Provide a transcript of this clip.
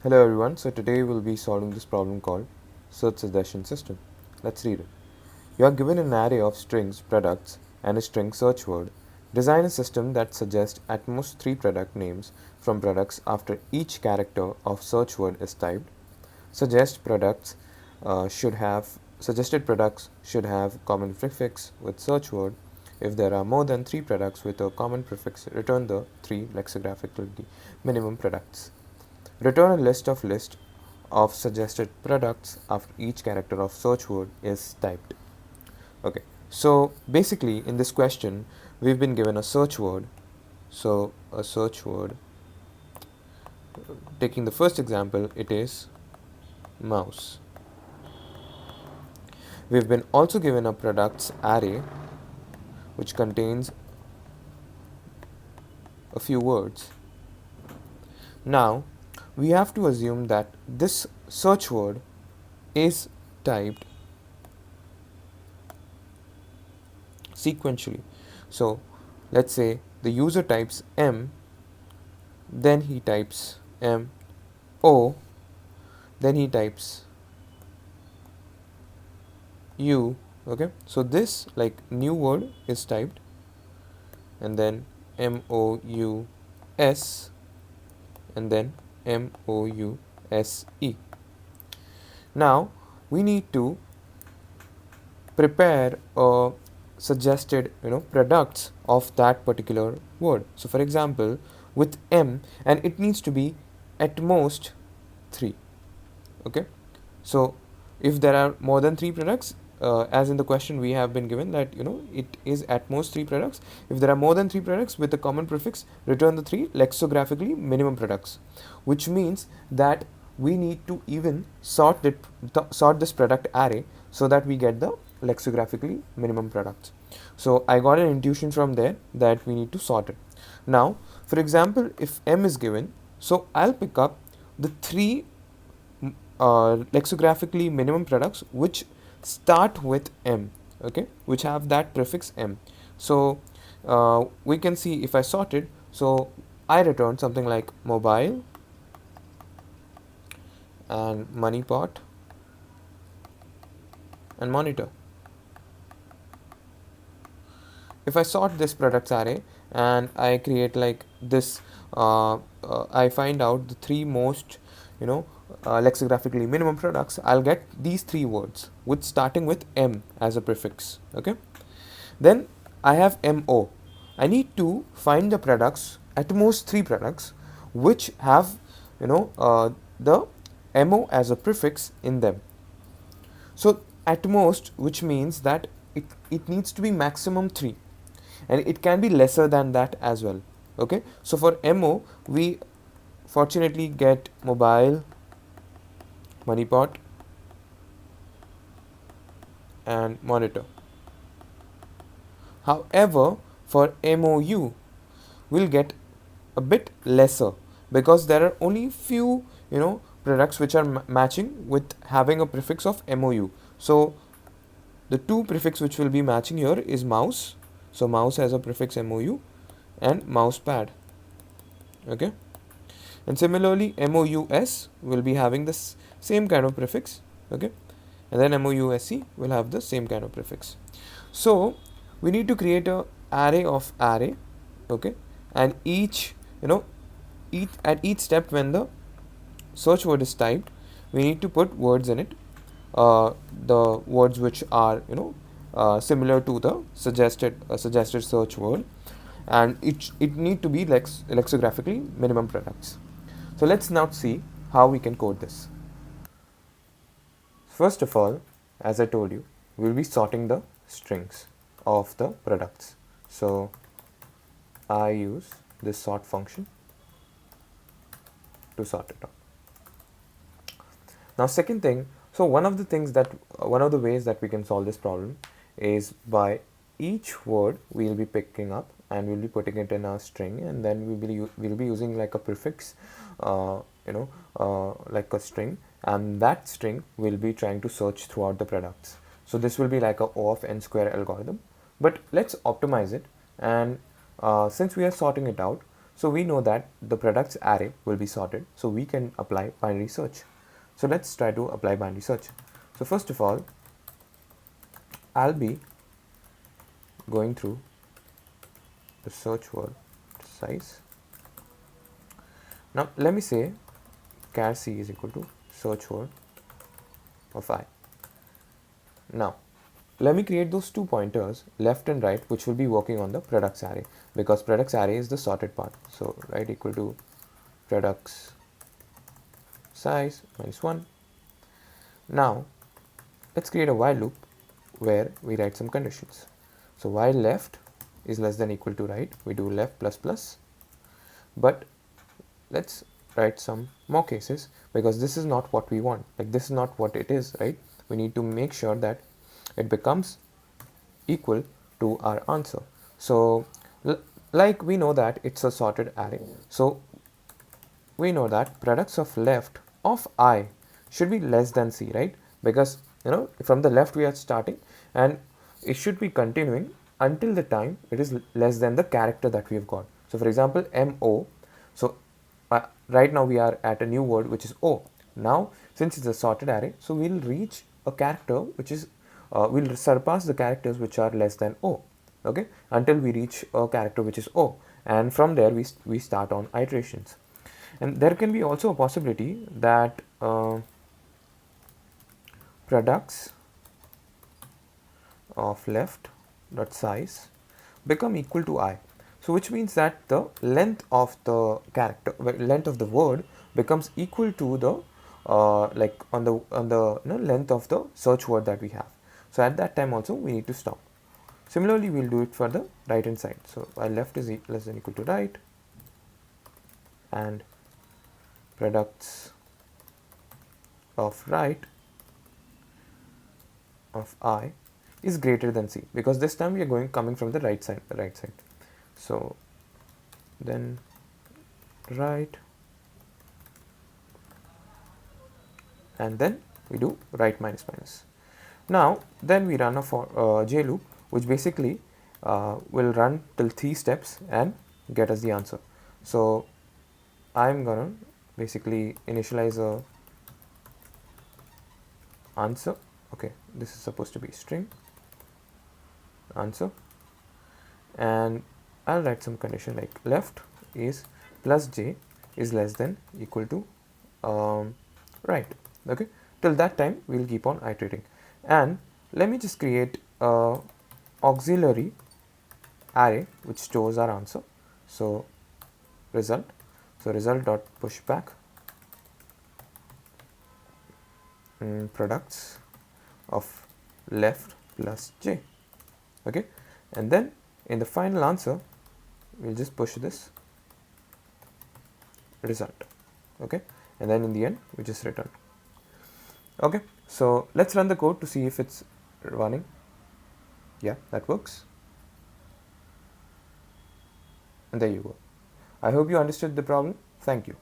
Hello everyone, so today we'll be solving this problem called search suggestion system. Let's read it. You are given an array of strings, products, and a string search word. Design a system that suggests at most 3 product names from products after each character of search word is typed. Suggested products should have common prefix with search word. If there are more than 3 products with a common prefix, return the 3 lexicographically minimum products. Return a list of suggested products after each character of search word is typed. Okay, so basically in this question, we've been given a search word. So a search word, taking the first example, it is mouse. We've been also given a products array which contains a few words. Now we have to assume that this search word is typed sequentially. So let's say the user types M, then he types M O, then he types U. Okay, so this like new word is typed, and then MOUS, and then MOUSE. Now we need to prepare a suggested products of that particular word. So for example, with M, and it needs to be at most 3. Okay, so if there are more than 3 products, as in the question we have been given that it is at most 3 products. If there are more than 3 products with a common prefix, return the 3 lexicographically minimum products, which means that we need to even sort this product array so that we get the lexicographically minimum products. So I got an intuition from there that we need to sort it. Now for example, if M is given, so I'll pick up the 3 lexicographically minimum products which start with M, okay, which have that prefix M. So we can see if I sort it, so I return something like mobile and money pot and monitor. If I sort this products array and I create like this, I find out the 3 most lexicographically minimum products, I'll get these 3 words with starting with M as a prefix. Okay, then I have MO. I need to find the products, at most 3 products, which have the MO as a prefix in them. So at most, which means that it needs to be maximum 3, and it can be lesser than that as well. Okay, so for MO we fortunately get mobile, money pot and monitor. However, for MOU we'll get a bit lesser because there are only few products which are matching with having a prefix of MOU. So the 2 prefix which will be matching here is mouse. So mouse has a prefix MOU and mouse pad. Okay, and similarly MOUS will be having this same kind of prefix. Okay, and then MOUSE will have the same kind of prefix. So we need to create a array of array. Okay, and at each step when the search word is typed, we need to put words in it, the words which are similar to the suggested search word, and it need to be lexicographically minimum products. So let's now see how we can code this. First of all, as I told you, we'll be sorting the strings of the products. So I use this sort function to sort it out. Now second thing, so one of the ways that we can solve this problem is by each word we'll be picking up and we'll be putting it in our string, and then we'll be using like a prefix, like a string, and that string will be trying to search throughout the products. So this will be like a O of n square algorithm, but let's optimize it. And since we are sorting it out, So we know that the products array will be sorted, so we can apply binary search. So let's try to apply binary search. So first of all, I'll be going through the search word size. Now let me say char c is equal to search word of I. Now let me create those two pointers left and right, which will be working on the products array, because products array is the sorted part. So right equal to products size minus 1. Now let's create a while loop where we write some conditions. So while left is less than equal to right, we do left plus plus. But let's write some more cases, because this is not what we want. Like, this is not what it is, right? We need to make sure that it becomes equal to our answer. So like we know that it's a sorted array, so we know that products of left of I should be less than C, right? Because from the left we are starting, and it should be continuing until the time it is less than the character that we have got. So for example, MO. So right now we are at a new word which is O. Now since it's a sorted array, so we'll reach a character which is we'll surpass the characters which are less than O, okay, until we reach a character which is O, and from there we start on iterations. And there can be also a possibility that products of left dot size become equal to I. So which means that the length of the character, length of the word becomes equal to the like on the length of the search word that we have. So at that time also we need to stop. Similarly, we'll do it for the right hand side. So while left is less than equal to right, and products of right of I is greater than C, because this time we are coming from the right side. So then right, and then we do right minus minus. Now then we run a for J loop, which basically will run till 3 steps and get us the answer. So I'm gonna basically initialize a answer. Okay, this is supposed to be string answer, and I'll write some condition like left is plus j is less than equal to right. Okay, till that time we'll keep on iterating. And let me just create a auxiliary array which stores our answer. So result dot push back products of left plus j. Okay, and then in the final answer we'll just push this result. Okay, and then in the end we just return. Okay, so let's run the code to see if it's running. Yeah, that works. And there you go. I hope you understood the problem. Thank you.